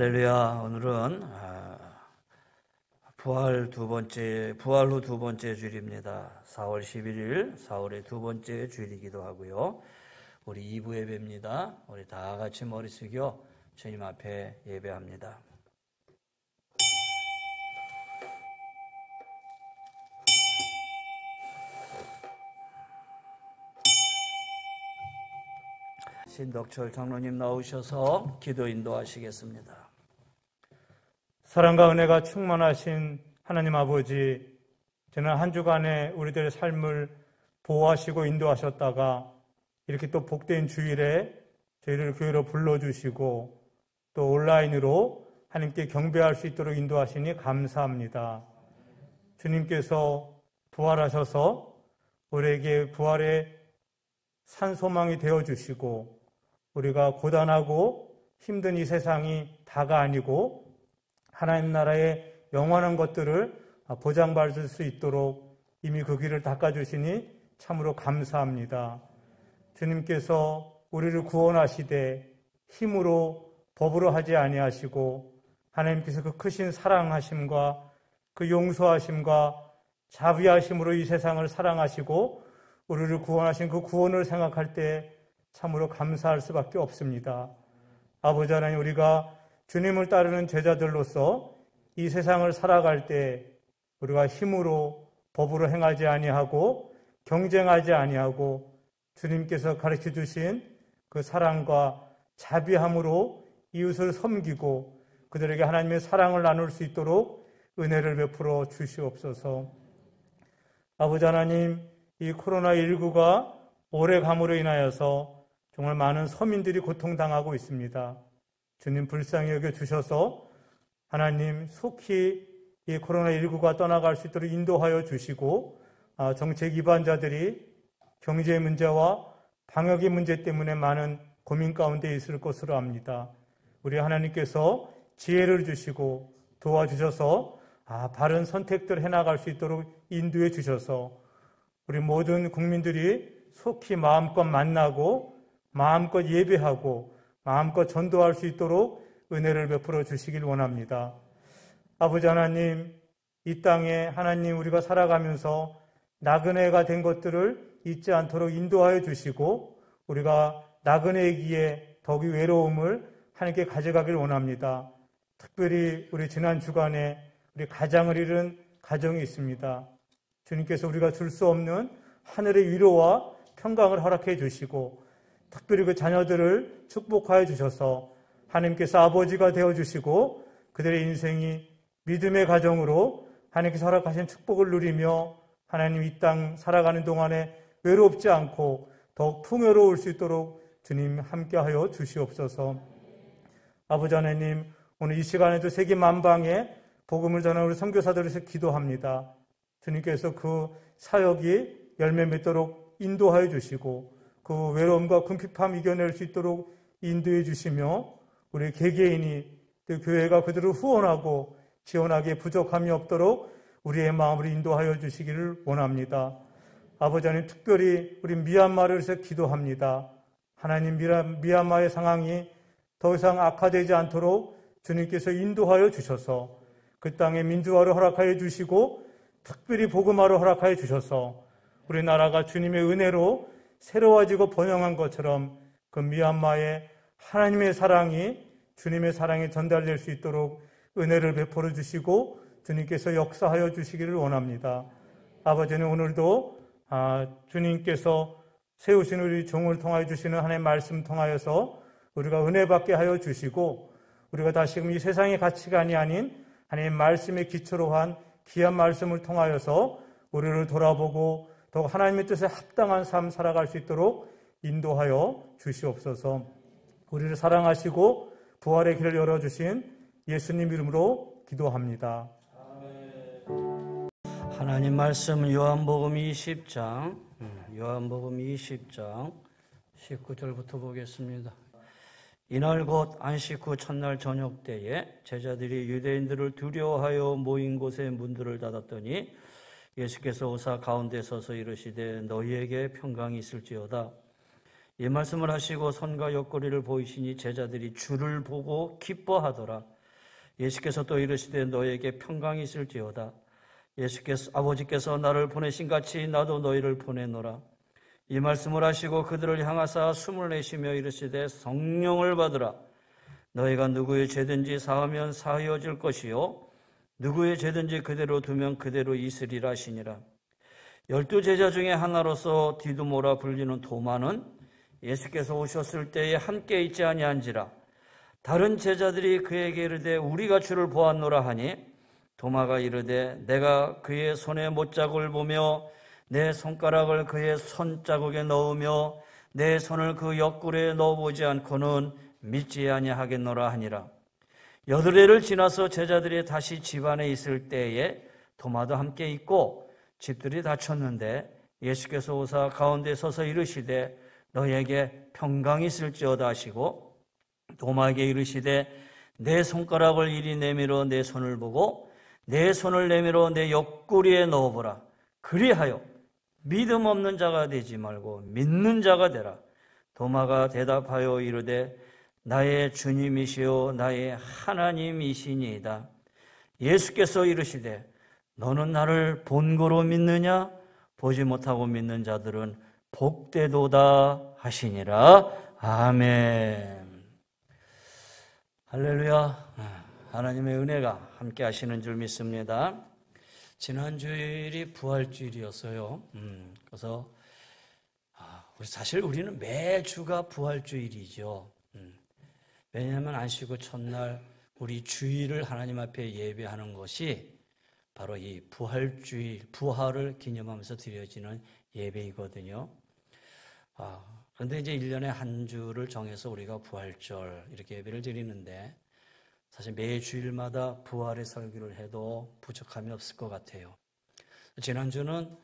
할렐루야. 오늘은 부활 후 두 번째 주일입니다. 4월 11일, 4월의 두 번째 주일이기도 하고요. 우리 2부 예배입니다. 우리 다 같이 머리 숙여 주님 앞에 예배합니다. 신덕철 장로님 나오셔서 기도 인도하시겠습니다. 사랑과 은혜가 충만하신 하나님 아버지, 저는 한 주간에 우리들의 삶을 보호하시고 인도하셨다가 이렇게 또 복된 주일에 저희를 교회로 불러주시고 또 온라인으로 하나님께 경배할 수 있도록 인도하시니 감사합니다. 주님께서 부활하셔서 우리에게 부활의 산소망이 되어주시고 우리가 고단하고 힘든 이 세상이 다가 아니고 하나님 나라의 영원한 것들을 보장받을 수 있도록 이미 그 길을 닦아주시니 참으로 감사합니다. 주님께서 우리를 구원하시되 힘으로 법으로 하지 아니하시고 하나님께서 그 크신 사랑하심과 그 용서하심과 자비하심으로 이 세상을 사랑하시고 우리를 구원하신 그 구원을 생각할 때 참으로 감사할 수밖에 없습니다. 아버지 하나님, 우리가 주님을 따르는 제자들로서 이 세상을 살아갈 때 우리가 힘으로 법으로 행하지 아니하고 경쟁하지 아니하고 주님께서 가르쳐 주신 그 사랑과 자비함으로 이웃을 섬기고 그들에게 하나님의 사랑을 나눌 수 있도록 은혜를 베풀어 주시옵소서. 아버지 하나님, 이 코로나19가 오래감으로 인하여서 정말 많은 서민들이 고통당하고 있습니다. 주님 불쌍히 여겨주셔서 하나님 속히 이 코로나19가 떠나갈 수 있도록 인도하여 주시고 정책 위반자들이 경제 문제와 방역의 문제 때문에 많은 고민 가운데 있을 것으로 압니다. 우리 하나님께서 지혜를 주시고 도와주셔서 바른 선택들을 해나갈 수 있도록 인도해 주셔서 우리 모든 국민들이 속히 마음껏 만나고 마음껏 예배하고 마음껏 전도할 수 있도록 은혜를 베풀어 주시길 원합니다. 아버지 하나님, 이 땅에 하나님 우리가 살아가면서 나그네가 된 것들을 잊지 않도록 인도하여 주시고 우리가 나그네이기에 더욱이 외로움을 하나님께 가져가길 원합니다. 특별히 우리 지난 주간에 우리 가장을 잃은 가정이 있습니다. 주님께서 우리가 줄 수 없는 하늘의 위로와 평강을 허락해 주시고 특별히 그 자녀들을 축복하여 주셔서 하나님께서 아버지가 되어주시고 그들의 인생이 믿음의 가정으로 하나님께서 허락하신 축복을 누리며 하나님 이 땅 살아가는 동안에 외롭지 않고 더욱 풍요로울 수 있도록 주님 함께하여 주시옵소서. 아버지 하나님, 오늘 이 시간에도 세계 만방에 복음을 전하는 우리 선교사들에서 기도합니다. 주님께서 그 사역이 열매 맺도록 인도하여 주시고 그 외로움과 궁핍함 이겨낼 수 있도록 인도해 주시며 우리 개개인이 또 교회가 그들을 후원하고 지원하기에 부족함이 없도록 우리의 마음을 인도하여 주시기를 원합니다. 아버지 하나님, 특별히 우리 미얀마를 위해서 기도합니다. 하나님, 미얀마의 상황이 더 이상 악화되지 않도록 주님께서 인도하여 주셔서 그 땅의 민주화를 허락하여 주시고 특별히 복음화를 허락하여 주셔서 우리나라가 주님의 은혜로 새로워지고 번영한 것처럼 그 미얀마의 하나님의 사랑이 주님의 사랑에 전달될 수 있도록 은혜를 베풀어 주시고 주님께서 역사하여 주시기를 원합니다. 아버지는 오늘도 주님께서 세우신 우리 종을 통하여 주시는 하나님의 말씀 통하여서 우리가 은혜 받게 하여 주시고 우리가 다시금 이 세상의 가치관이 아닌 하나님의 말씀의 기초로 한 귀한 말씀을 통하여서 우리를 돌아보고 더욱 하나님의 뜻에 합당한 삶 살아갈 수 있도록 인도하여 주시옵소서. 우리를 사랑하시고 부활의 길을 열어주신 예수님 이름으로 기도합니다. 하나님 말씀 요한복음 20장 19절부터 보겠습니다. 이날 곧 안식 후 첫날 저녁 때에 제자들이 유대인들을 두려워하여 모인 곳에 문들을 닫았더니 예수께서 오사 가운데 서서 이르시되 너희에게 평강이 있을지어다. 이 말씀을 하시고 손과 옆구리를 보이시니 제자들이 주를 보고 기뻐하더라. 예수께서 또 이르시되 너에게 평강이 있을지어다. 아버지께서 나를 보내신 같이 나도 너희를 보내노라. 이 말씀을 하시고 그들을 향하사 숨을 내쉬며 이르시되 성령을 받으라. 너희가 누구의 죄든지 사하면 사하여질 것이요 누구의 죄든지 그대로 두면 그대로 있으리라 하시니라. 12제자 중에 하나로서 디두모라 불리는 도마는 예수께서 오셨을 때에 함께 있지 아니한지라. 다른 제자들이 그에게 이르되 우리가 주를 보았노라 하니 도마가 이르되 내가 그의 손에 못자국을 보며 내 손가락을 그의 손자국에 넣으며 내 손을 그 옆구리에 넣어보지 않고는 믿지 아니하겠노라 하니라. 8일을 지나서 제자들이 다시 집안에 있을 때에 도마도 함께 있고 집들이 닫혔는데 예수께서 오사 가운데 서서 이르시되 너에게 평강이 있을지어다 하시고 도마에게 이르시되 내 손가락을 이리 내밀어 내 손을 보고 내 손을 내밀어 내 옆구리에 넣어보라. 그리하여 믿음 없는 자가 되지 말고 믿는 자가 되라. 도마가 대답하여 이르되 나의 주님이시요 나의 하나님이시니이다. 예수께서 이르시되 너는 나를 본고로 믿느냐? 보지 못하고 믿는 자들은 복되도다 하시니라. 아멘. 할렐루야. 하나님의 은혜가 함께 하시는 줄 믿습니다. 지난 주일이 부활주일이었어요. 그래서 사실 우리는 매주가 부활주일이죠. 왜냐하면 안식구 첫날 우리 주일을 하나님 앞에 예배하는 것이 바로 이 부활주일, 부활을 기념하면서 드려지는 예배이거든요. 그런데 이제 1년에 한 주를 정해서 우리가 부활절 이렇게 예배를 드리는데 사실 매 주일마다 부활의 설교를 해도 부족함이 없을 것 같아요. 지난주는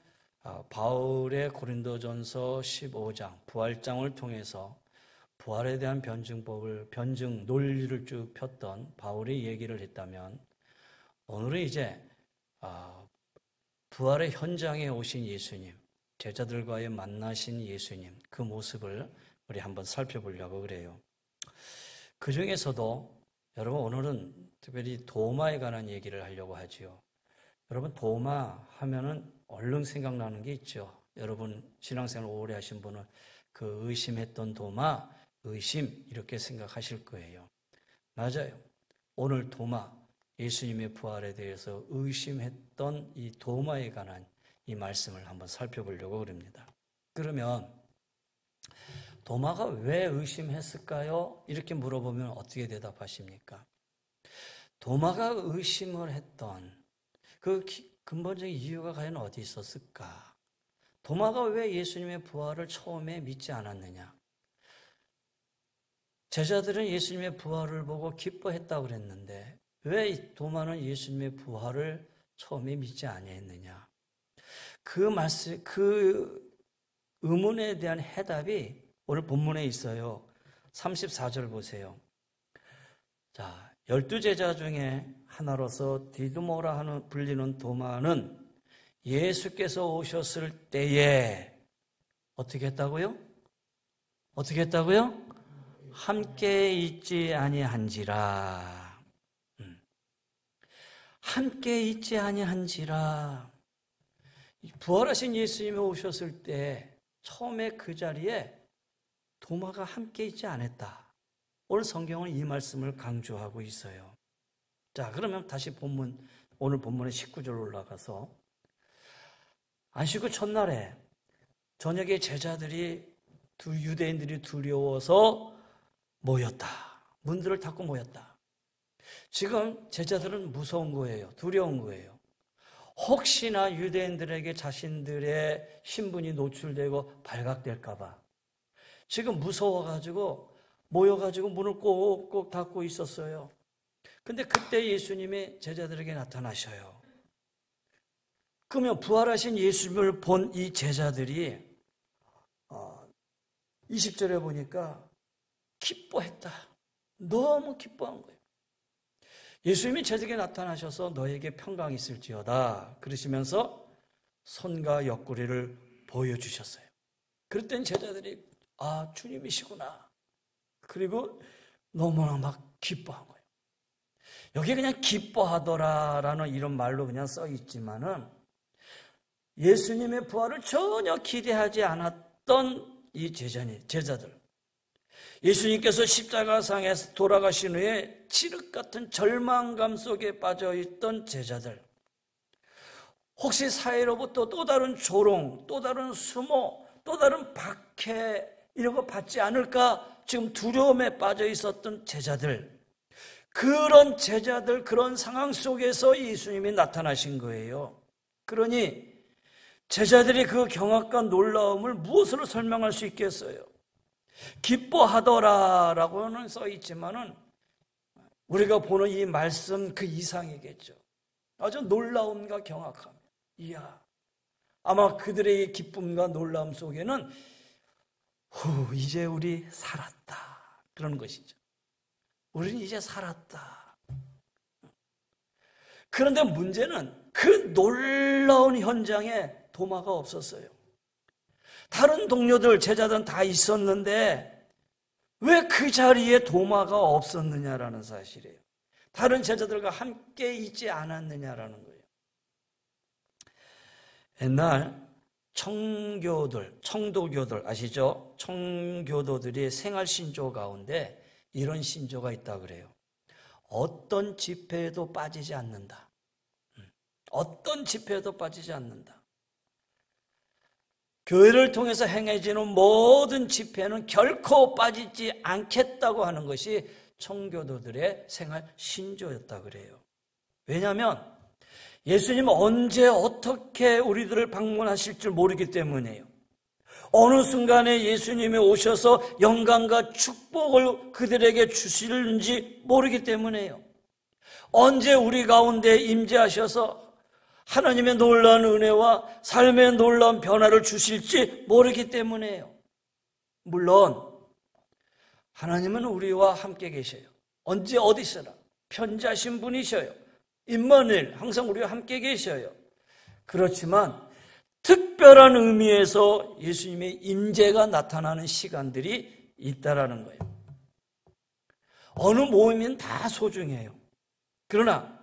바울의 고린도전서 15장, 부활장을 통해서 부활에 대한 변증 논리를 쭉 폈던 바울이 얘기를 했다면 오늘은 이제 부활의 현장에 오신 예수님, 제자들과의 만나신 예수님, 그 모습을 우리 한번 살펴보려고 그래요. 그 중에서도 여러분 오늘은 특별히 도마에 관한 얘기를 하려고 하지요. 여러분 도마 하면은 얼른 생각나는 게 있죠. 여러분 신앙생활 오래 하신 분은 그 의심했던 도마, 의심 이렇게 생각하실 거예요. 맞아요. 오늘 도마, 예수님의 부활에 대해서 의심했던 이 도마에 관한 이 말씀을 한번 살펴보려고 합니다. 그러면 도마가 왜 의심했을까요? 이렇게 물어보면 어떻게 대답하십니까? 도마가 의심을 했던 그 근본적인 이유가 과연 어디 있었을까? 도마가 왜 예수님의 부활을 처음에 믿지 않았느냐? 제자들은 예수님의 부활을 보고 기뻐했다고 그랬는데 왜 도마는 예수님의 부활을 처음에 믿지 아니했느냐? 그 의문에 대한 해답이 오늘 본문에 있어요. 34절 보세요. 자, 12제자 중에 하나로서 디두모라 불리는 도마는 예수께서 오셨을 때에 어떻게 했다고요? 어떻게 했다고요? 함께 있지 아니한지라. 함께 있지 아니한지라. 부활하신 예수님이 오셨을 때 처음에 그 자리에 도마가 함께 있지 않았다. 오늘 성경은 이 말씀을 강조하고 있어요. 자, 그러면 다시 오늘 본문의 19절 올라가서 안식구 첫날에 저녁에 제자들이 유대인들이 두려워서 모였다. 문들을 닫고 모였다. 지금 제자들은 무서운 거예요. 두려운 거예요. 혹시나 유대인들에게 자신들의 신분이 노출되고 발각될까 봐 지금 무서워가지고 모여가지고 문을 꼭꼭 닫고 있었어요. 근데 그때 예수님이 제자들에게 나타나셔요. 그러면 부활하신 예수님을 본 이 제자들이 20절에 보니까 기뻐했다. 너무 기뻐한 거예요. 예수님이 제자에게 나타나셔서 너에게 평강이 있을지어다 그러시면서 손과 옆구리를 보여주셨어요. 그럴 땐 제자들이 아, 주님이시구나. 그리고 너무나 막 기뻐한 거예요. 여기 그냥 기뻐하더라라는 이런 말로 그냥 써 있지만은 예수님의 부활을 전혀 기대하지 않았던 이 제자들. 예수님께서 십자가상에서 돌아가신 후에 칠흑 같은 절망감 속에 빠져있던 제자들. 혹시 사회로부터 또 다른 조롱, 또 다른 수모, 또 다른 박해 이런 거 받지 않을까 지금 두려움에 빠져 있었던 제자들. 그런 제자들, 그런 상황 속에서 예수님이 나타나신 거예요. 그러니 제자들이 그 경악과 놀라움을 무엇으로 설명할 수 있겠어요? 기뻐하더라라고는 써 있지만은 우리가 보는 이 말씀 그 이상이겠죠. 아주 놀라움과 경악함. 이야, 아마 그들의 기쁨과 놀라움 속에는 이제 우리 살았다 그런 것이죠. 우리는 이제 살았다. 그런데 문제는 그 놀라운 현장에 도마가 없었어요. 다른 동료들, 제자들은 다 있었는데 왜 그 자리에 도마가 없었느냐라는 사실이에요. 다른 제자들과 함께 있지 않았느냐라는 거예요. 옛날 청도교들 아시죠? 청교도들이 생활신조 가운데 이런 신조가 있다 그래요. 어떤 집회에도 빠지지 않는다. 어떤 집회에도 빠지지 않는다. 교회를 통해서 행해지는 모든 집회는 결코 빠지지 않겠다고 하는 것이 청교도들의 생활 신조였다 그래요. 왜냐하면 예수님은 언제 어떻게 우리들을 방문하실 줄 모르기 때문이에요. 어느 순간에 예수님이 오셔서 영광과 축복을 그들에게 주실는지 모르기 때문이에요. 언제 우리 가운데 임재하셔서 하나님의 놀라운 은혜와 삶의 놀라운 변화를 주실지 모르기 때문이에요. 물론 하나님은 우리와 함께 계셔요. 언제 어디서나 편지하신 분이셔요. 임마누엘 항상 우리와 함께 계셔요. 그렇지만 특별한 의미에서 예수님의 임재가 나타나는 시간들이 있다라는 거예요. 어느 모임은 다 소중해요. 그러나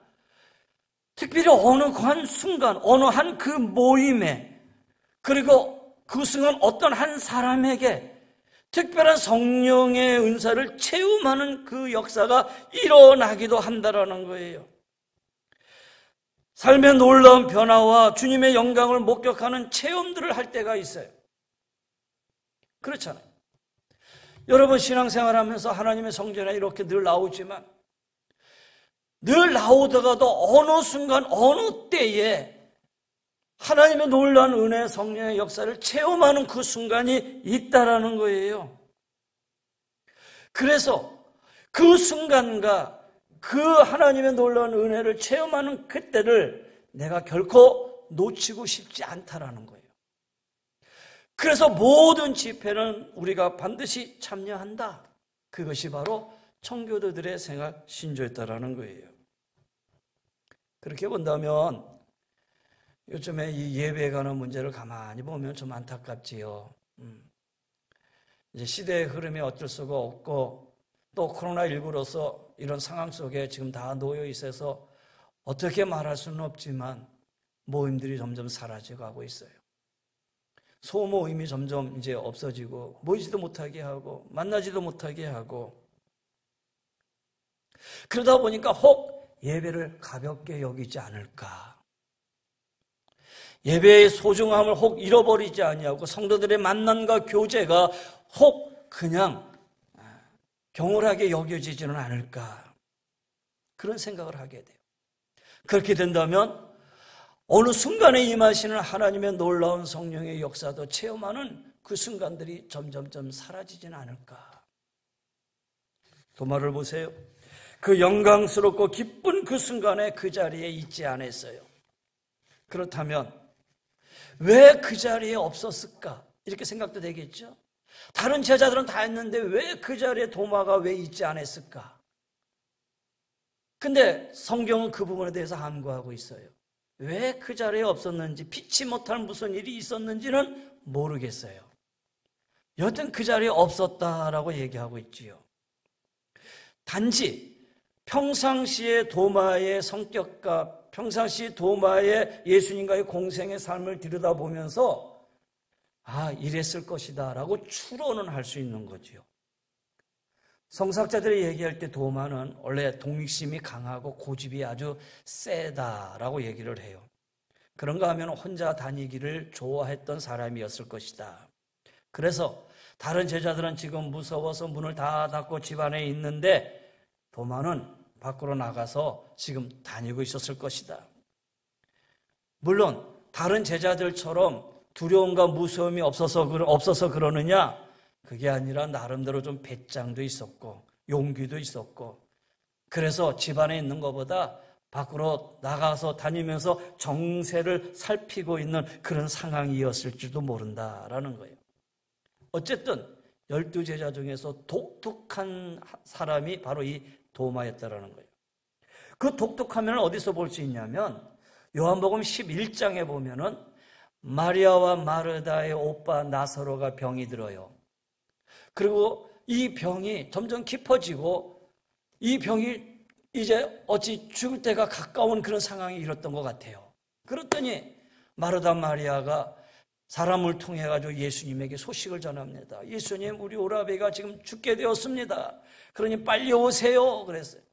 특별히 어느 한 순간, 어느 한 그 모임에, 그리고 그 순간 어떤 한 사람에게 특별한 성령의 은사를 체험하는 그 역사가 일어나기도 한다라는 거예요. 삶의 놀라운 변화와 주님의 영광을 목격하는 체험들을 할 때가 있어요. 그렇잖아요. 여러분 신앙생활하면서 하나님의 성전에 이렇게 늘 나오지만 늘 나오다가도 어느 순간 어느 때에 하나님의 놀라운 은혜 성령의 역사를 체험하는 그 순간이 있다라는 거예요. 그래서 그 순간과 그 하나님의 놀라운 은혜를 체험하는 그때를 내가 결코 놓치고 싶지 않다라는 거예요. 그래서 모든 집회는 우리가 반드시 참여한다. 그것이 바로 청교도들의 생활 신조였다라는 거예요. 그렇게 본다면 요즘에 이 예배에 관한 문제를 가만히 보면 좀 안타깝지요. 이제 시대의 흐름에 어쩔 수가 없고 또 코로나19로서 이런 상황 속에 지금 다 놓여 있어서 어떻게 말할 수는 없지만 모임들이 점점 사라지고 가고 있어요. 소모임이 점점 이제 없어지고 모이지도 못하게 하고 만나지도 못하게 하고 그러다 보니까 혹 예배를 가볍게 여기지 않을까. 예배의 소중함을 혹 잃어버리지 아니하고 성도들의 만남과 교제가 혹 그냥 경홀하게 여겨지지는 않을까. 그런 생각을 하게 돼요. 그렇게 된다면 어느 순간에 임하시는 하나님의 놀라운 성령의 역사도 체험하는 그 순간들이 점점점 사라지지는 않을까. 도마를 보세요. 그 영광스럽고 기쁜 그 순간에 그 자리에 있지 않았어요. 그렇다면 왜 그 자리에 없었을까? 이렇게 생각도 되겠죠. 다른 제자들은 다 했는데 왜 그 자리에 도마가 왜 있지 않았을까? 근데 성경은 그 부분에 대해서 함구하고 있어요. 왜 그 자리에 없었는지, 피치 못할 무슨 일이 있었는지는 모르겠어요. 여튼 그 자리에 없었다라고 얘기하고 있지요. 단지 평상시의 도마의 성격과 평상시 도마의 예수님과의 공생의 삶을 들여다보면서 이랬을 것이다 라고 추론은 할 수 있는 거지요. 성사학자들이 얘기할 때 도마는 원래 독립심이 강하고 고집이 아주 세다라고 얘기를 해요. 그런가 하면 혼자 다니기를 좋아했던 사람이었을 것이다. 그래서 다른 제자들은 지금 무서워서 문을 다 닫고 집 안에 있는데 도마는 밖으로 나가서 지금 다니고 있었을 것이다. 물론 다른 제자들처럼 두려움과 무서움이 없어서 그러느냐? 그게 아니라 나름대로 좀 배짱도 있었고 용기도 있었고, 그래서 집 안에 있는 것보다 밖으로 나가서 다니면서 정세를 살피고 있는 그런 상황이었을지도 모른다라는 거예요. 어쨌든 12제자 중에서 독특한 사람이 바로 이 도마였다라는 거예요. 그 독특함을 어디서 볼 수 있냐면 요한복음 11장에 보면은 마리아와 마르다의 오빠 나사로가 병이 들어요. 그리고 이 병이 점점 깊어지고 이 병이 이제 어찌 죽을 때가 가까운 그런 상황이 이뤘던 것 같아요. 그랬더니 마르다 마리아가 사람을 통해 가지고 예수님에게 소식을 전합니다. 예수님, 우리 오라비가 지금 죽게 되었습니다. 그러니 빨리 오세요. 그랬어요.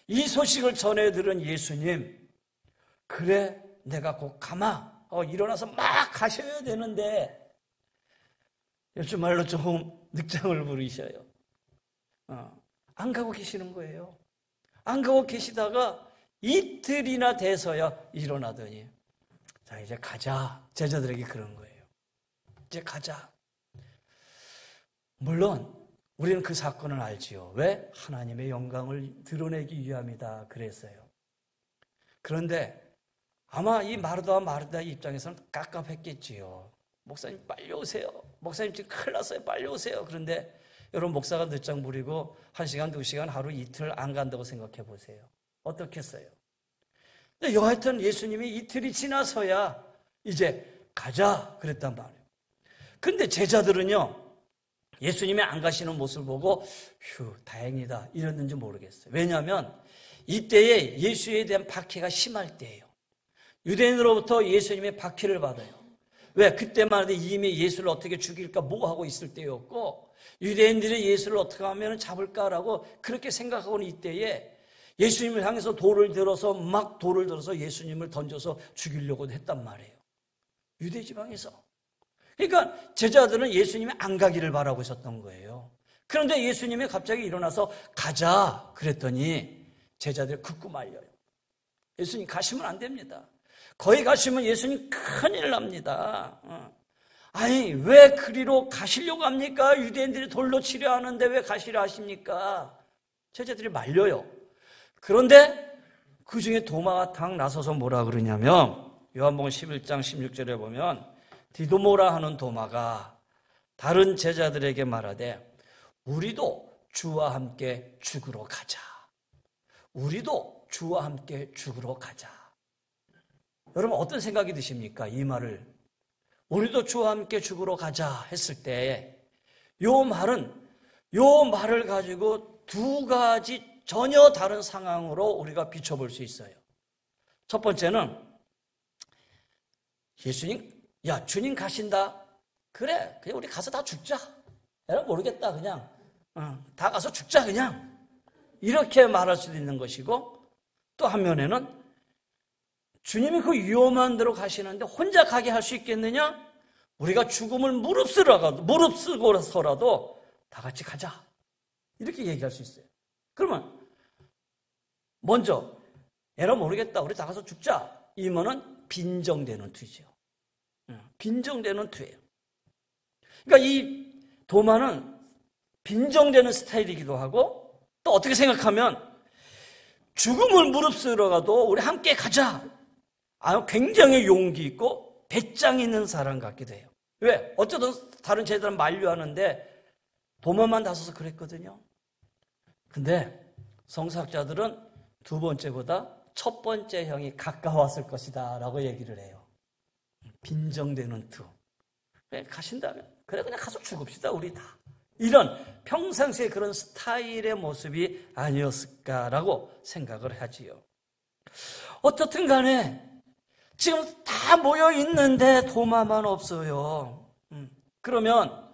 이 소식을 전해 들은 예수님, 그래, 내가 곧 가마. 일어나서 막 가셔야 되는데, 요즘 말로 좀 늑장을 부리셔요. 안 가고 계시는 거예요. 안 가고 계시다가 이틀이나 돼서야 일어나더니, 자, 이제 가자. 제자들에게 그런 거예요. 이제 가자. 물론 우리는 그 사건을 알지요. 왜? 하나님의 영광을 드러내기 위함이다 그랬어요. 그런데 아마 이 마르다와 마르다의 입장에서는 깝깝했겠지요. 목사님 빨리 오세요. 목사님 지금 큰일 났어요. 빨리 오세요. 그런데 여러분, 목사가 늦장 부리고 1시간, 2시간, 하루 이틀 안 간다고 생각해 보세요. 어떻겠어요? 근데 여하튼 예수님이 이틀이 지나서야 이제 가자 그랬단 말이에요. 근데 제자들은요, 예수님이 안 가시는 모습을 보고 휴, 다행이다 이랬는지 모르겠어요. 왜냐하면 이때에 예수에 대한 박해가 심할 때예요. 유대인으로부터 예수님의 박해를 받아요. 왜? 그때만 해도 이미 예수를 어떻게 죽일까 뭐 하고 있을 때였고, 유대인들이 예수를 어떻게 하면 잡을까라고 그렇게 생각하고는 이때에 예수님을 향해서 돌을 들어서 예수님을 던져서 죽이려고 했단 말이에요. 유대 지방에서. 그러니까 제자들은 예수님이 안 가기를 바라고 있었던 거예요. 그런데 예수님이 갑자기 일어나서 가자 그랬더니 제자들이 극구 말려요. 예수님 가시면 안 됩니다. 거기 가시면 예수님 큰일 납니다. 아니, 왜 그리로 가시려고 합니까? 유대인들이 돌로 치려 하는데 왜 가시려 하십니까? 제자들이 말려요. 그런데 그 중에 도마가 탁 나서서 뭐라 그러냐면, 요한복음 11장 16절에 보면 디도모라 하는 도마가 다른 제자들에게 말하되, 우리도 주와 함께 죽으러 가자. 우리도 주와 함께 죽으러 가자. 여러분, 어떤 생각이 드십니까? 이 말을, 우리도 주와 함께 죽으러 가자 했을 때 요 말을 가지고 두 가지 전혀 다른 상황으로 우리가 비춰볼 수 있어요. 첫 번째는 예수님, 야, 주님 가신다. 그래, 그냥 우리 가서 다 죽자. 내가 모르겠다, 그냥. 다 가서 죽자, 그냥. 이렇게 말할 수도 있는 것이고, 또 한 면에는 주님이 그 위험한 데로 가시는데 혼자 가게 할 수 있겠느냐? 우리가 죽음을 무릅쓰고서라도 다 같이 가자. 이렇게 얘기할 수 있어요. 그러면 먼저 에라 모르겠다. 우리 다 가서 죽자. 이면은 빈정되는 투죠. 빈정되는 투예요. 그러니까 이 도마는 빈정되는 스타일이기도 하고, 또 어떻게 생각하면 죽음을 무릅쓰러가도 우리 함께 가자. 굉장히 용기 있고 배짱 있는 사람 같기도 해요. 왜? 어쩌든 다른 제자들은 만류하는데 도마만 나서서 그랬거든요. 근데 성사학자들은 두 번째보다 첫 번째 형이 가까웠을 것이다 라고 얘기를 해요. 빈정되는 투. 왜? 가신다면 그래 그냥 가서 죽읍시다 우리 다. 이런 평상시에 그런 스타일의 모습이 아니었을까라고 생각을 하지요. 어떻든 간에 지금 다 모여 있는데 도마만 없어요. 그러면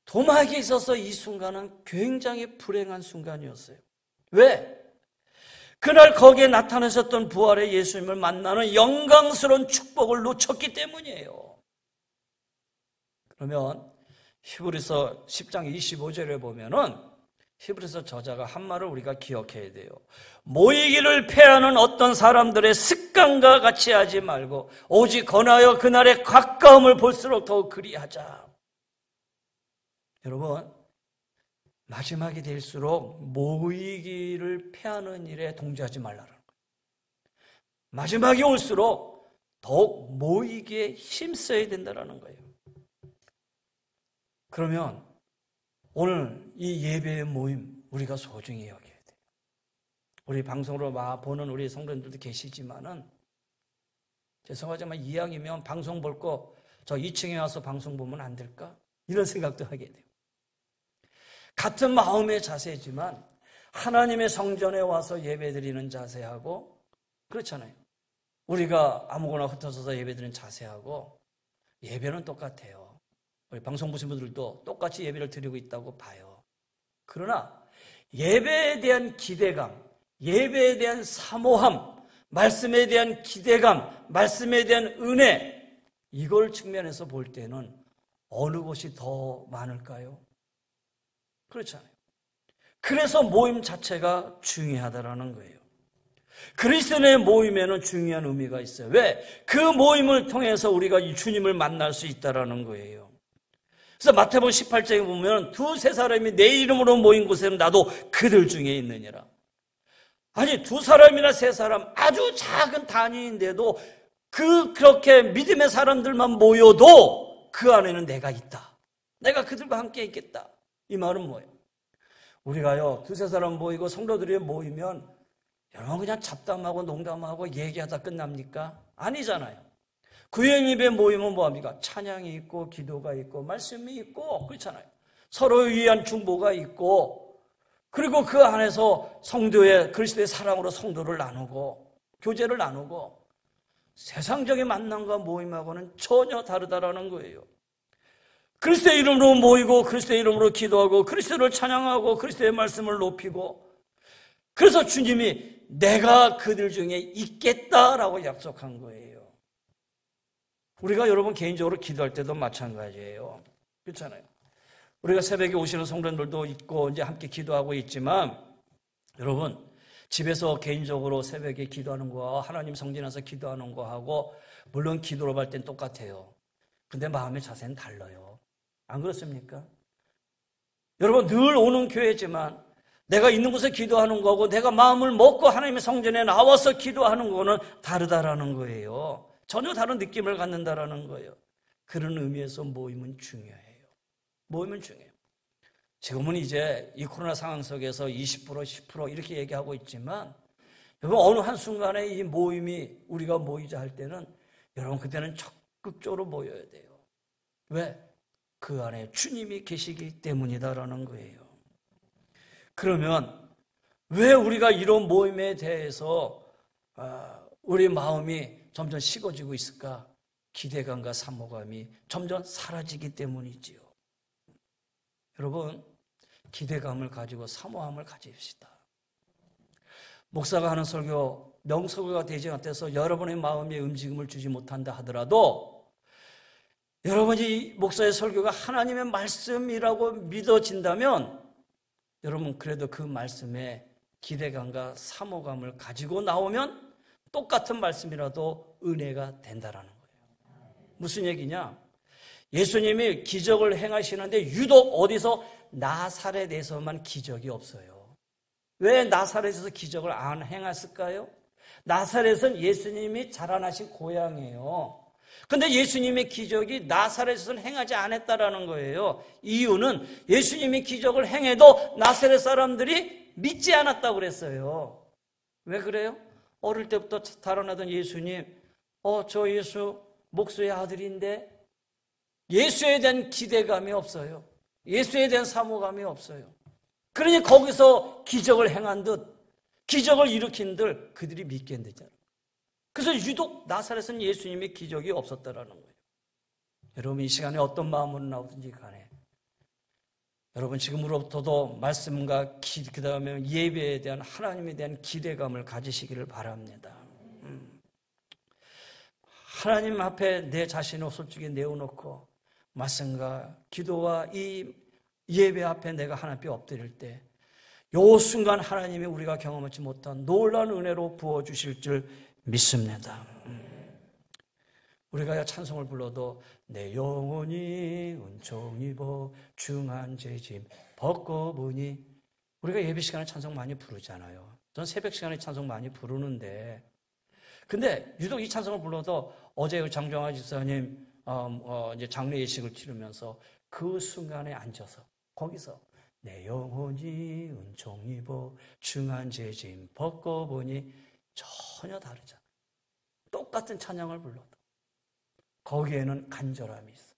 도마에게 있어서 이 순간은 굉장히 불행한 순간이었어요. 왜? 그날 거기에 나타나셨던 부활의 예수님을 만나는 영광스러운 축복을 놓쳤기 때문이에요. 그러면 히브리서 10장 25절에 보면은 히브리서 저자가 한 말을 우리가 기억해야 돼요. 모이기를 패하는 어떤 사람들의 습관과 같이 하지 말고 오직 권하여 그날의 가까움을 볼수록 더욱 그리하자. 여러분, 마지막이 될수록 모이기를 패하는 일에 동조하지 말라는 거예요. 마지막이 올수록 더욱 모이기에 힘써야 된다는 거예요. 그러면 오늘 이 예배의 모임 우리가 소중히 여겨야 돼요. 우리 방송으로 보는 우리 성도님들도 계시지만은 죄송하지만 이왕이면 방송 볼 거 저 2층에 와서 방송 보면 안 될까? 이런 생각도 하게 돼요. 같은 마음의 자세지만 하나님의 성전에 와서 예배드리는 자세하고 그렇잖아요. 우리가 아무거나 흩어져서 예배드리는 자세하고 예배는 똑같아요. 우리 방송 보신 분들도 똑같이 예배를 드리고 있다고 봐요. 그러나 예배에 대한 기대감, 예배에 대한 사모함, 말씀에 대한 기대감, 말씀에 대한 은혜, 이걸 측면에서 볼 때는 어느 것이 더 많을까요? 그렇잖아요. 그래서 모임 자체가 중요하다라는 거예요. 그리스도인의 모임에는 중요한 의미가 있어요. 왜? 그 모임을 통해서 우리가 이 주님을 만날 수 있다라는 거예요. 그래서 마태복음 18장에 보면 두세 사람이 내 이름으로 모인 곳에는 나도 그들 중에 있느니라. 아니 두 사람이나 세 사람 아주 작은 단위인데도 그렇게 믿음의 사람들만 모여도 그 안에는 내가 있다. 내가 그들과 함께 있겠다. 이 말은 뭐예요? 우리가요 두세 사람 모이고 성도들이 모이면 여러분 그냥 잡담하고 농담하고 얘기하다 끝납니까? 아니잖아요. 구행예배 모이면 뭐합니까? 찬양이 있고 기도가 있고 말씀이 있고 그렇잖아요. 서로를 위한 중보가 있고 그리고 그 안에서 성도의 그리스도의 사랑으로 성도를 나누고 교제를 나누고 세상적인 만남과 모임하고는 전혀 다르다라는 거예요. 그리스도의 이름으로 모이고 그리스도의 이름으로 기도하고 그리스도를 찬양하고 그리스도의 말씀을 높이고 그래서 주님이 내가 그들 중에 있겠다라고 약속한 거예요. 우리가 여러분 개인적으로 기도할 때도 마찬가지예요. 그렇잖아요. 우리가 새벽에 오시는 성도님들도 있고 이제 함께 기도하고 있지만 여러분 집에서 개인적으로 새벽에 기도하는 거와 하나님 성전에 와서 기도하는 거하고 물론 기도로 할 땐 똑같아요. 근데 마음의 자세는 달라요. 안 그렇습니까? 여러분 늘 오는 교회지만 내가 있는 곳에 기도하는 거고 내가 마음을 먹고 하나님의 성전에 나와서 기도하는 거는 다르다라는 거예요. 전혀 다른 느낌을 갖는다라는 거예요. 그런 의미에서 모임은 중요해요. 모임은 중요해요. 지금은 이제 이 코로나 상황 속에서 20%, 10% 이렇게 얘기하고 있지만 여러분 어느 한순간에 이 모임이 우리가 모이자 할 때는 여러분 그때는 적극적으로 모여야 돼요. 왜? 그 안에 주님이 계시기 때문이다라는 거예요. 그러면 왜 우리가 이런 모임에 대해서 우리 마음이 점점 식어지고 있을까? 기대감과 사모감이 점점 사라지기 때문이지요. 여러분 기대감을 가지고 사모함을 가집시다. 목사가 하는 설교 명설교가 되지 못해서 여러분의 마음에 움직임을 주지 못한다 하더라도 여러분이 목사의 설교가 하나님의 말씀이라고 믿어진다면 여러분 그래도 그 말씀에 기대감과 사모감을 가지고 나오면 똑같은 말씀이라도 은혜가 된다라는 거예요. 무슨 얘기냐? 예수님이 기적을 행하시는데 유독 어디서 나사렛에서만 기적이 없어요. 왜 나사렛에서 기적을 안 행했을까요? 나사렛은 예수님이 자라나신 고향이에요. 근데 예수님의 기적이 나사렛에서는 행하지 않았다라는 거예요. 이유는 예수님이 기적을 행해도 나사렛 사람들이 믿지 않았다고 그랬어요. 왜 그래요? 어릴 때부터 자라나던 예수님, 저 예수 목수의 아들인데 예수에 대한 기대감이 없어요. 예수에 대한 사모감이 없어요. 그러니 거기서 기적을 행한 듯, 기적을 일으킨 듯 그들이 믿게 안 되잖아요. 그래서 유독 나사렛은 예수님의 기적이 없었다라는 거예요. 여러분 이 시간에 어떤 마음으로 나오든지 간에 여러분 지금으로부터도 말씀과 그 다음에 예배에 대한 하나님에 대한 기대감을 가지시기를 바랍니다. 하나님 앞에 내 자신을 솔직히 내어놓고 말씀과 기도와 이 예배 앞에 내가 하나님 앞에 엎드릴 때 요 순간 하나님이 우리가 경험하지 못한 놀라운 은혜로 부어주실 줄 믿습니다. 우리가 찬송을 불러도 내 영혼이 은총 입어 중한 죄짐 벗고 보니 우리가 예배 시간에 찬송 많이 부르잖아요. 전 새벽 시간에 찬송 많이 부르는데 근데 유독 이 찬송을 불러도 어제 장정아 집사님 이제 장례 예식을 치르면서 그 순간에 앉아서 거기서 내 영혼이 은총 입어 중한 죄짐 벗고 보니 전혀 다르잖아요. 똑같은 찬양을 불러도 거기에는 간절함이 있어,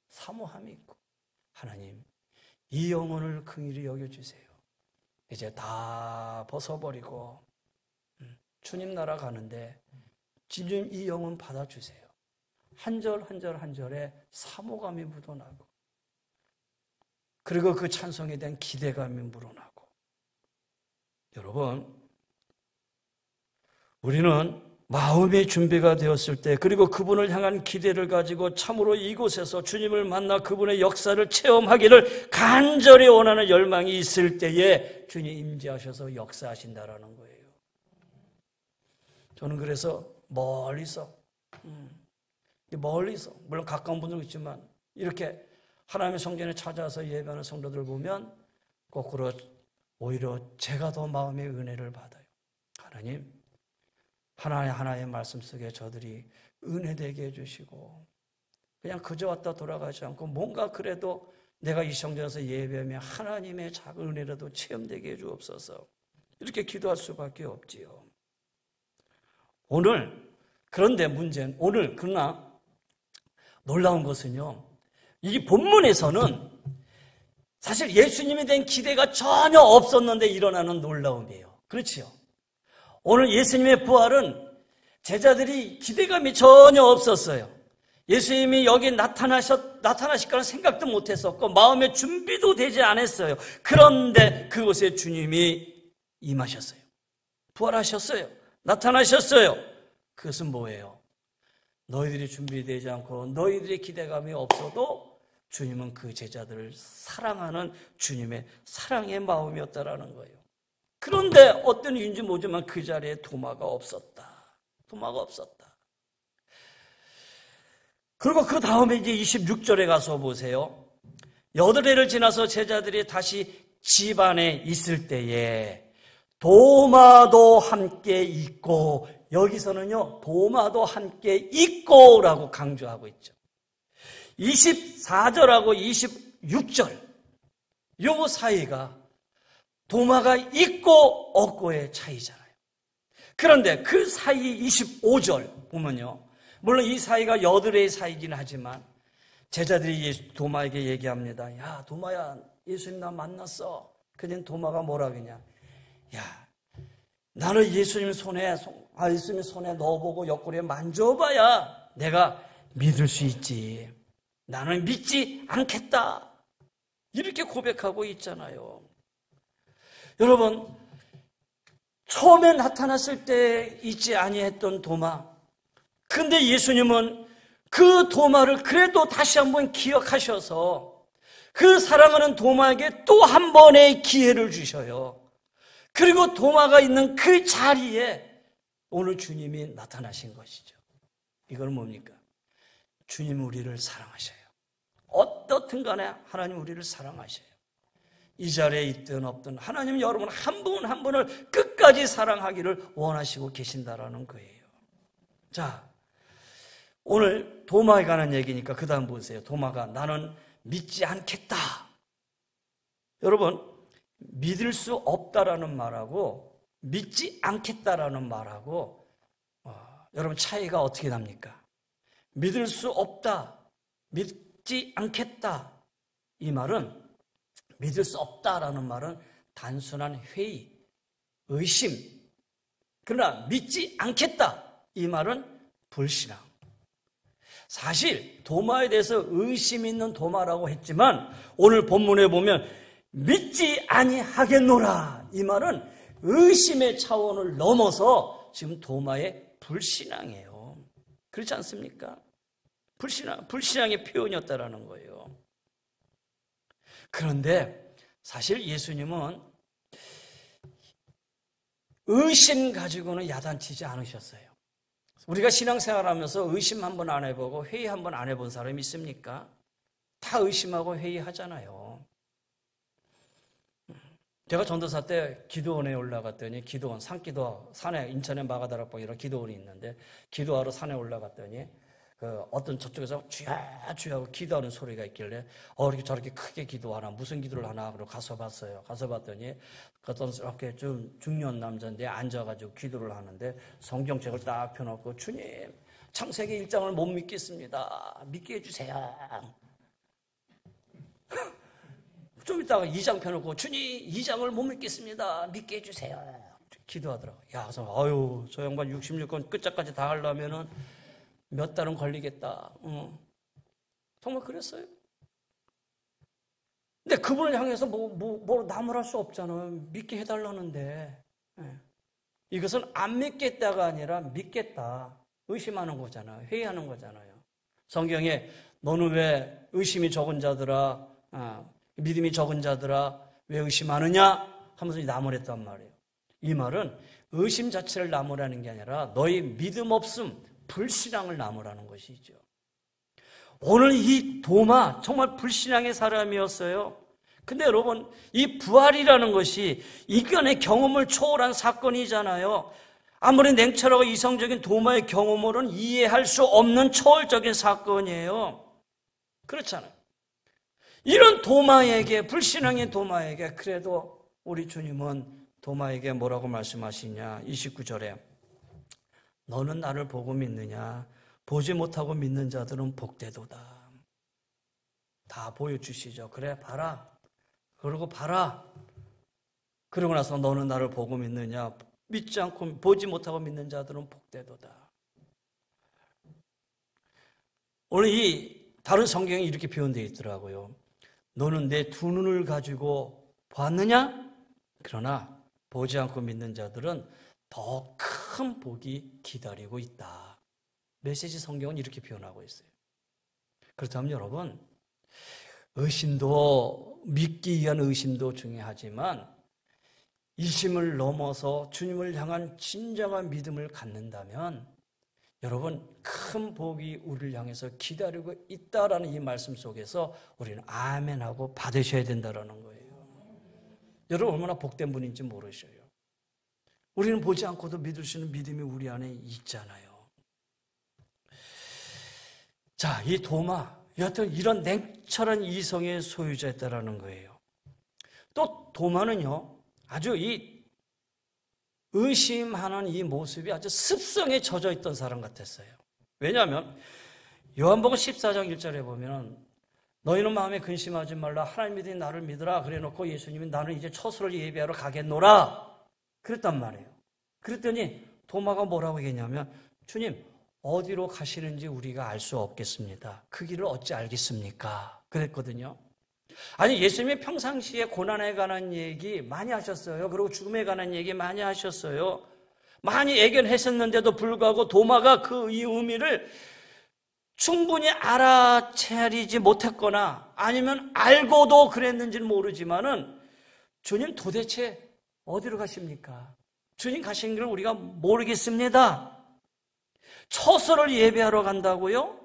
사모함이 있고 하나님 이 영혼을 긍휼히 여겨주세요. 이제 다 벗어버리고 주님 나라 가는데 주님 이 영혼 받아주세요. 한 절 한 절 한 절에 사모감이 묻어나고 그리고 그 찬송에 대한 기대감이 묻어나고 여러분 우리는 마음의 준비가 되었을 때 그리고 그분을 향한 기대를 가지고 참으로 이곳에서 주님을 만나 그분의 역사를 체험하기를 간절히 원하는 열망이 있을 때에 주님 임재하셔서 역사하신다라는 거예요. 저는 그래서 멀리서 물론 가까운 분들도 있지만 이렇게 하나님의 성전에 찾아와서 예배하는 성도들 보면 거꾸로 오히려 제가 더 마음의 은혜를 받아요. 하나님 하나의 말씀 속에 저들이 은혜되게 해주시고 그냥 그저 왔다 돌아가지 않고 뭔가 그래도 내가 이 성전에서 예배하며 하나님의 작은 은혜라도 체험되게 해주옵소서 이렇게 기도할 수밖에 없지요. 그런데 문제는 그러나 놀라운 것은요 이 본문에서는 사실 예수님에 대한 기대가 전혀 없었는데 일어나는 놀라움이에요. 그렇지요? 오늘 예수님의 부활은 제자들이 기대감이 전혀 없었어요. 예수님이 여기 나타나실 거라는 생각도 못했었고 마음의 준비도 되지 않았어요. 그런데 그곳에 주님이 임하셨어요. 부활하셨어요. 나타나셨어요. 그것은 뭐예요? 너희들이 준비되지 않고 너희들의 기대감이 없어도 주님은 그 제자들을 사랑하는 주님의 사랑의 마음이었다라는 거예요. 그런데 어떤 이유인지 모르지만 그 자리에 도마가 없었다. 그리고 그 다음에 이제 26절에 가서 보세요. 8해를 지나서 제자들이 다시 집 안에 있을 때에 도마도 함께 있고 여기서는요 도마도 함께 있고라고 강조하고 있죠. 24절하고 26절 요 사이가 도마가 있고 없고의 차이잖아요. 그런데 그 사이 25절 보면요 물론 이 사이가 8해의 사이긴 하지만 제자들이 도마에게 얘기합니다. 야 도마야 예수님 나 만났어. 그냥 도마가 뭐라 그러냐. 야 나는 예수님 손에 넣어보고 옆구리에 만져봐야 내가 믿을 수 있지. 나는 믿지 않겠다. 이렇게 고백하고 있잖아요. 여러분 처음에 나타났을 때 있지 아니했던 도마 근데 예수님은 그 도마를 그래도 다시 한번 기억하셔서 그 사랑하는 도마에게 또 한 번의 기회를 주셔요. 그리고 도마가 있는 그 자리에 오늘 주님이 나타나신 것이죠. 이건 뭡니까? 주님 우리를 사랑하셔요. 어떻든 간에 하나님 우리를 사랑하셔요. 이 자리에 있든 없든 하나님 여러분 한 분 한 분을 끝까지 사랑하기를 원하시고 계신다라는 거예요. 자, 오늘 도마에 관한 얘기니까 그 다음 보세요. 도마가 나는 믿지 않겠다. 여러분 믿을 수 없다라는 말하고 믿지 않겠다라는 말하고 여러분 차이가 어떻게 납니까? 믿을 수 없다. 믿지 않겠다. 이 말은 믿을 수 없다라는 말은 단순한 회의, 의심. 그러나 믿지 않겠다. 이 말은 불신앙. 사실 도마에 대해서 의심 있는 도마라고 했지만 오늘 본문에 보면 믿지 아니하겠노라. 이 말은 의심의 차원을 넘어서 지금 도마의 불신앙이에요. 그렇지 않습니까? 불신앙의 표현이었다라는 거예요. 그런데 사실 예수님은 의심 가지고는 야단치지 않으셨어요. 우리가 신앙생활하면서 의심 한번 안 해보고 회의 한번 안 해본 사람이 있습니까? 다 의심하고 회의하잖아요. 제가 전도사 때 기도원에 올라갔더니 기도원, 산기도, 산에 인천에 마가다락방이라 기도원이 있는데 기도하러 산에 올라갔더니 어떤 저쪽에서 주야 하고 기도하는 소리가 있길래 이렇게 저렇게 크게 기도하나 무슨 기도를 하나 그러고 가서 봤어요. 가서 봤더니 어떤 이렇게 좀 중년 남자인데 앉아가지고 기도를 하는데 성경책을 딱 펴놓고 주님 창세기 1장을 못 믿겠습니다. 믿게 해주세요. 좀 이따가 2장 펴놓고 주님 2장을 못 믿겠습니다. 믿게 해주세요. 기도하더라고요. 그래서 저 양반 66권 끝자까지 다 하려면은 몇 달은 걸리겠다. 정말 그랬어요. 근데 그분을 향해서 뭐 나무랄 수 없잖아요. 믿게 해달라는데. 이것은 안 믿겠다가 아니라 믿겠다. 의심하는 거잖아요. 회의하는 거잖아요. 성경에 너는 왜 의심이 적은 자들아, 믿음이 적은 자들아, 왜 의심하느냐? 하면서 나무랬단 말이에요. 이 말은 의심 자체를 나무라는 게 아니라 너희 믿음 없음, 불신앙을 나무라는 것이죠. 오늘 이 도마 정말 불신앙의 사람이었어요. 근데 여러분 이 부활이라는 것이 이견의 경험을 초월한 사건이잖아요. 아무리 냉철하고 이성적인 도마의 경험으로는 이해할 수 없는 초월적인 사건이에요. 그렇잖아요. 이런 도마에게, 불신앙의 도마에게 그래도 우리 주님은 도마에게 뭐라고 말씀하시냐. 29절에 너는 나를 보고 믿느냐? 보지 못하고 믿는 자들은 복되도다. 다 보여주시죠. 그래 봐라. 그러고 봐라. 그러고 나서 너는 나를 보고 믿느냐? 믿지 않고 보지 못하고 믿는 자들은 복되도다. 오늘 이 다른 성경에 이렇게 표현되어 있더라고요. 너는 내 두 눈을 가지고 봤느냐? 그러나 보지 않고 믿는 자들은 더 큰 복이 기다리고 있다. 메시지 성경은 이렇게 표현하고 있어요. 그렇다면 여러분, 의심도 믿기 위한 의심도 중요하지만 이심을 넘어서 주님을 향한 진정한 믿음을 갖는다면 여러분 큰 복이 우리를 향해서 기다리고 있다라는 이 말씀 속에서 우리는 아멘하고 받으셔야 된다는 거예요. 여러분 얼마나 복된 분인지 모르셔요. 우리는 보지 않고도 믿을 수 있는 믿음이 우리 안에 있잖아요. 자, 이 도마, 여하튼 이런 냉철한 이성의 소유자였다라는 거예요. 또 도마는요, 아주 이 의심하는 이 모습이 아주 습성에 젖어 있던 사람 같았어요. 왜냐하면 요한복음 14장 1절에 보면 너희는 마음에 근심하지 말라. 하나님 믿으니 나를 믿으라. 그래놓고 예수님이 나는 이제 처소를 예비하러 가겠노라. 그랬단 말이에요. 그랬더니 도마가 뭐라고 얘기했냐면 주님 어디로 가시는지 우리가 알 수 없겠습니다. 그 길을 어찌 알겠습니까? 그랬거든요. 아니 예수님이 평상시에 고난에 관한 얘기 많이 하셨어요. 그리고 죽음에 관한 얘기 많이 하셨어요. 많이 예견했었는데도 불구하고 도마가 그 이 의미를 충분히 알아차리지 못했거나 아니면 알고도 그랬는지는 모르지만은 주님 도대체 어디로 가십니까? 주님 가신 길을 우리가 모르겠습니다. 처소를 예배하러 간다고요?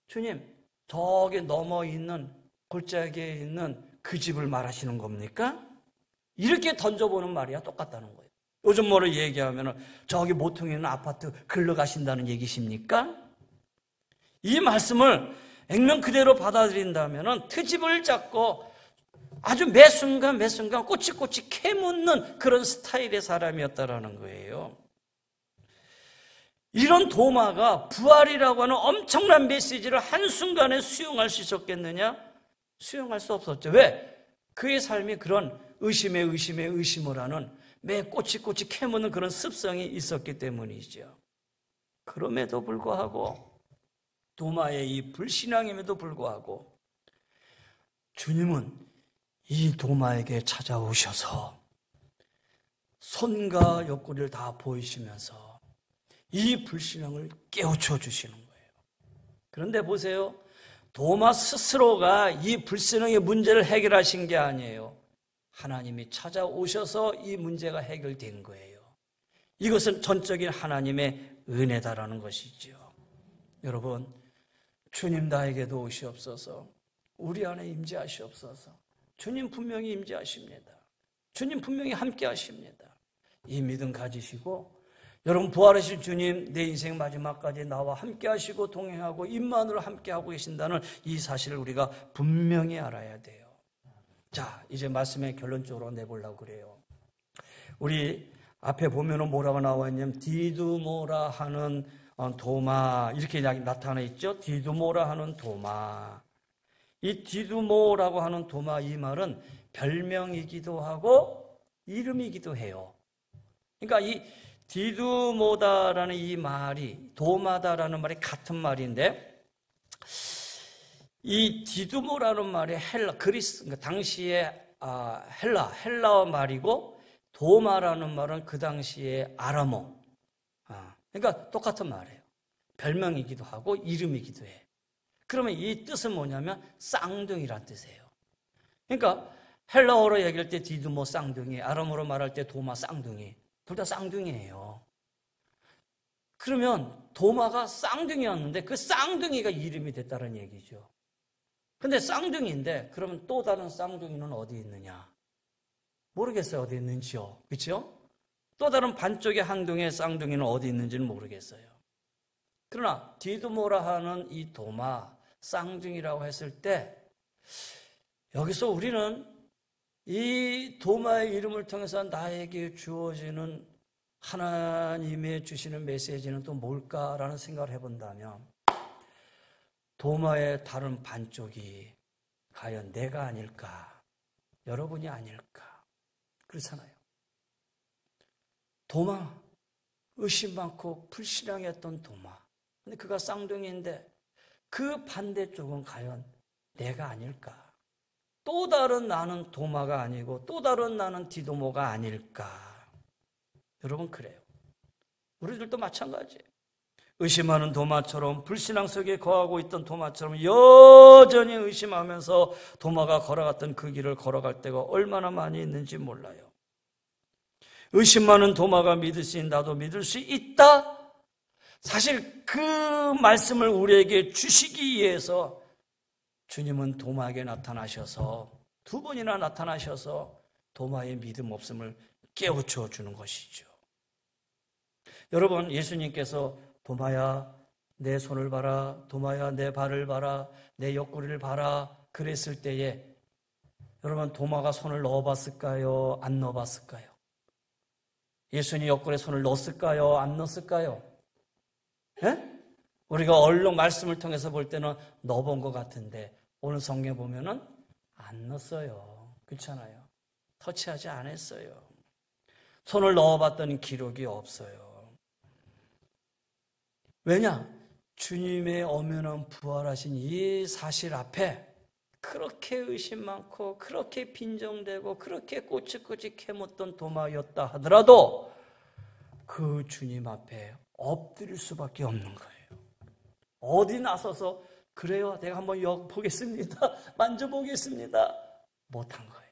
주님 저기 넘어 있는 골짜기에 있는 그 집을 말하시는 겁니까? 이렇게 던져보는 말이야 똑같다는 거예요. 요즘 뭐를 얘기하면 저기 모퉁이 있는 아파트 글러 가신다는 얘기십니까? 이 말씀을 액면 그대로 받아들인다면 트집을 잡고 아주 매 순간 꼬치꼬치 캐묻는 그런 스타일의 사람이었다라는 거예요. 이런 도마가 부활이라고 하는 엄청난 메시지를 한순간에 수용할 수 있었겠느냐? 수용할 수 없었죠. 왜? 그의 삶이 그런 의심에 의심을 하는 매 꼬치꼬치 캐묻는 그런 습성이 있었기 때문이죠. 그럼에도 불구하고, 도마의 이 불신앙임에도 불구하고 주님은 이 도마에게 찾아오셔서 손과 옆구리를 다 보이시면서 이 불신앙을 깨우쳐 주시는 거예요. 그런데 보세요. 도마 스스로가 이 불신앙의 문제를 해결하신 게 아니에요. 하나님이 찾아오셔서 이 문제가 해결된 거예요. 이것은 전적인 하나님의 은혜다라는 것이죠. 여러분, 주님 나에게도 오시옵소서. 우리 안에 임재하시옵소서. 주님 분명히 임재하십니다. 주님 분명히 함께 하십니다. 이 믿음 가지시고, 여러분 부활하신 주님 내 인생 마지막까지 나와 함께 하시고 동행하고 임만으로 함께 하고 계신다는 이 사실을 우리가 분명히 알아야 돼요. 자, 이제 말씀의 결론적으로 내보려고 그래요. 우리 앞에 보면은 뭐라고 나와 있냐면 디두모라 하는 도마, 이렇게 나타나 있죠. 디두모라 하는 도마. 이 디두모라고 하는 도마, 이 말은 별명이기도 하고 이름이기도 해요. 그러니까 이 디두모다라는 이 말이, 도마다라는 말이 같은 말인데, 이 디두모라는 말이 그리스, 그러니까 당시에 헬라어 말이고, 도마라는 말은 그 당시에 아람어. 그러니까 똑같은 말이에요. 별명이기도 하고 이름이기도 해. 그러면 이 뜻은 뭐냐면 쌍둥이란 뜻이에요. 그러니까 헬라어로 얘기할 때 디두모 쌍둥이, 아람어로 말할 때 도마 쌍둥이. 둘 다 쌍둥이에요. 그러면 도마가 쌍둥이였는데 그 쌍둥이가 이름이 됐다는 얘기죠. 근데 쌍둥이인데 그러면 또 다른 쌍둥이는 어디 있느냐? 모르겠어요. 어디 있는지요. 그렇죠? 또 다른 반쪽의 한 둥의 쌍둥이는 어디 있는지는 모르겠어요. 그러나 디두모라 하는 이 도마, 쌍둥이라고 했을 때 여기서 우리는 이 도마의 이름을 통해서 나에게 주어지는 하나님의 주시는 메시지는 또 뭘까라는 생각을 해본다면 도마의 다른 반쪽이 과연 내가 아닐까? 여러분이 아닐까? 그렇잖아요. 도마, 의심 많고 불신앙했던 도마. 근데 그가 쌍둥이인데 그 반대쪽은 과연 내가 아닐까? 또 다른 나는 도마가 아니고 또 다른 나는 디두모가 아닐까? 여러분 그래요. 우리들도 마찬가지예요. 의심하는 도마처럼, 불신앙 속에 거하고 있던 도마처럼 여전히 의심하면서 도마가 걸어갔던 그 길을 걸어갈 때가 얼마나 많이 있는지 몰라요. 의심 많은 도마가 믿으시 나도 믿을 수 있다? 사실 그 말씀을 우리에게 주시기 위해서 주님은 도마에게 나타나셔서 두 번이나 나타나셔서 도마의 믿음 없음을 깨우쳐 주는 것이죠. 여러분, 예수님께서 도마야 내 손을 봐라, 도마야 내 발을 봐라, 내 옆구리를 봐라 그랬을 때에 여러분 도마가 손을 넣어봤을까요? 안 넣어봤을까요? 예수님 옆구리에 손을 넣었을까요? 안 넣었을까요? 예? 우리가 얼른 말씀을 통해서 볼 때는 넣어본 것 같은데 오늘 성경에 보면은 안 넣었어요. 그렇잖아요. 터치하지 않았어요. 손을 넣어봤더니 기록이 없어요. 왜냐? 주님의 엄연한 부활하신 이 사실 앞에 그렇게 의심 많고 그렇게 빈정되고 그렇게 꼬치꼬치 캐묻던 도마였다 하더라도 그 주님 앞에 엎드릴 수밖에 없는 거예요. 어디 나서서 그래요, 내가 한번 보겠습니다, 만져보겠습니다 못한 거예요.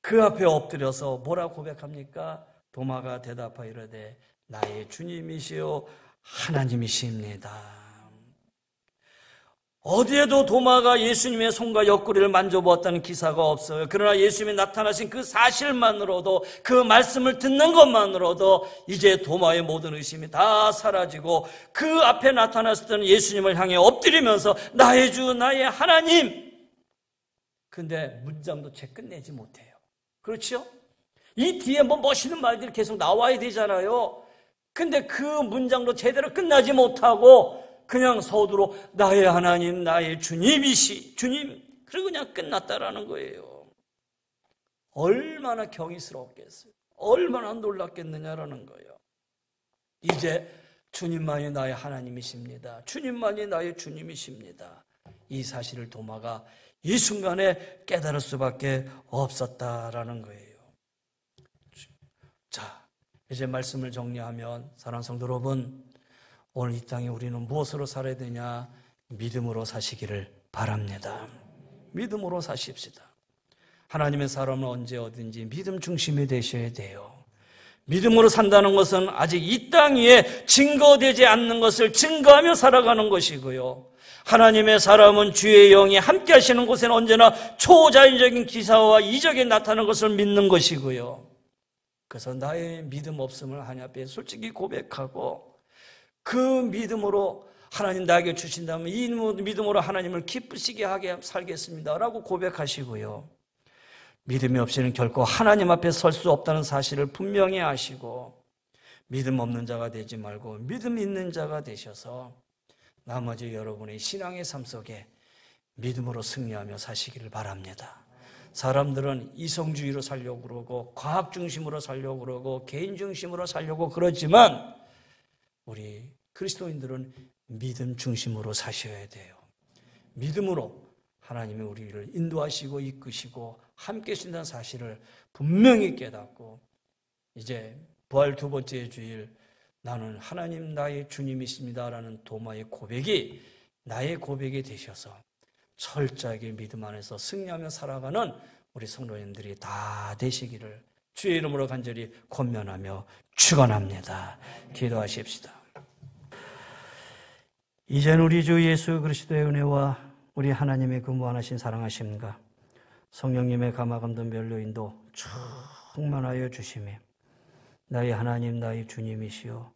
그 앞에 엎드려서 뭐라 고백합니까? 도마가 대답하여 이르되 나의 주님이시요 하나님이십니다. 어디에도 도마가 예수님의 손과 옆구리를 만져보았다는 기사가 없어요. 그러나 예수님이 나타나신 그 사실만으로도, 그 말씀을 듣는 것만으로도 이제 도마의 모든 의심이 다 사라지고 그 앞에 나타났을 때는 예수님을 향해 엎드리면서 나의 주 나의 하나님. 근데 문장도 채 끝내지 못해요. 그렇죠? 이 뒤에 뭐 멋있는 말들이 계속 나와야 되잖아요. 근데 그 문장도 제대로 끝나지 못하고 그냥 서두로 나의 하나님, 나의 주님, 그리고 그냥 끝났다라는 거예요. 얼마나 경이스럽겠어요. 얼마나 놀랍겠느냐라는 거예요. 이제 주님만이 나의 하나님이십니다. 주님만이 나의 주님이십니다. 이 사실을 도마가 이 순간에 깨달을 수밖에 없었다라는 거예요. 자, 이제 말씀을 정리하면 사랑하는 성도 여러분, 오늘 이 땅에 우리는 무엇으로 살아야 되냐? 믿음으로 사시기를 바랍니다. 믿음으로 사십시다. 하나님의 사람은 언제 어딘지 믿음 중심이 되셔야 돼요. 믿음으로 산다는 것은 아직 이 땅 위에 증거되지 않는 것을 증거하며 살아가는 것이고요. 하나님의 사람은 주의 영이 함께 하시는 곳에는 언제나 초자연적인 기사와 이적이 나타나는 것을 믿는 것이고요. 그래서 나의 믿음 없음을 하나님 앞에 솔직히 고백하고 그 믿음으로 하나님 나에게 주신다면 이 믿음으로 하나님을 기쁘시게 하게 살겠습니다라고 고백하시고요. 믿음이 없이는 결코 하나님 앞에 설 수 없다는 사실을 분명히 아시고 믿음 없는 자가 되지 말고 믿음 있는 자가 되셔서 나머지 여러분의 신앙의 삶 속에 믿음으로 승리하며 사시기를 바랍니다. 사람들은 이성주의로 살려고 그러고 과학 중심으로 살려고 그러고 개인 중심으로 살려고 그러지만 우리 그리스도인들은 믿음 중심으로 사셔야 돼요. 믿음으로 하나님이 우리를 인도하시고 이끄시고 함께 하신다는 사실을 분명히 깨닫고 이제 부활 두 번째 주일 나는 하나님 나의 주님이십니다라는 도마의 고백이 나의 고백이 되셔서 철저하게 믿음 안에서 승리하며 살아가는 우리 성도님들이 다 되시기를 주의 이름으로 간절히 권면하며 축원합니다. 기도하십시다. 이제는 우리 주 예수 그리스도의 은혜와 우리 하나님의 그 무한하신 사랑하심과 성령님의 감화감동 변료인도 충만하여 주시며 나의 하나님 나의 주님이시여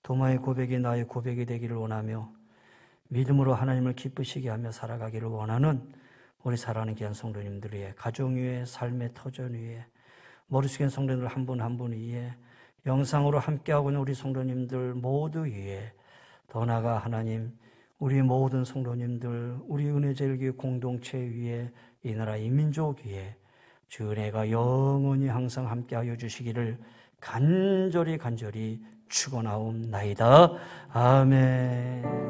도마의 고백이 나의 고백이 되기를 원하며 믿음으로 하나님을 기쁘시게 하며 살아가기를 원하는 우리 사랑하는 귀한 성도님들 위해 가정 위에 삶의 터전 위에 머릿속에 성도님들 한 분 한 분 위에 영상으로 함께하고 있는 우리 성도님들 모두 위에 더 나아가 하나님 우리 모든 성도님들 우리 은혜제일교회 공동체 위에 이 나라 이 민족 위에 주 은혜가 영원히 항상 함께하여 주시기를 간절히 축원하옵나이다. 아멘.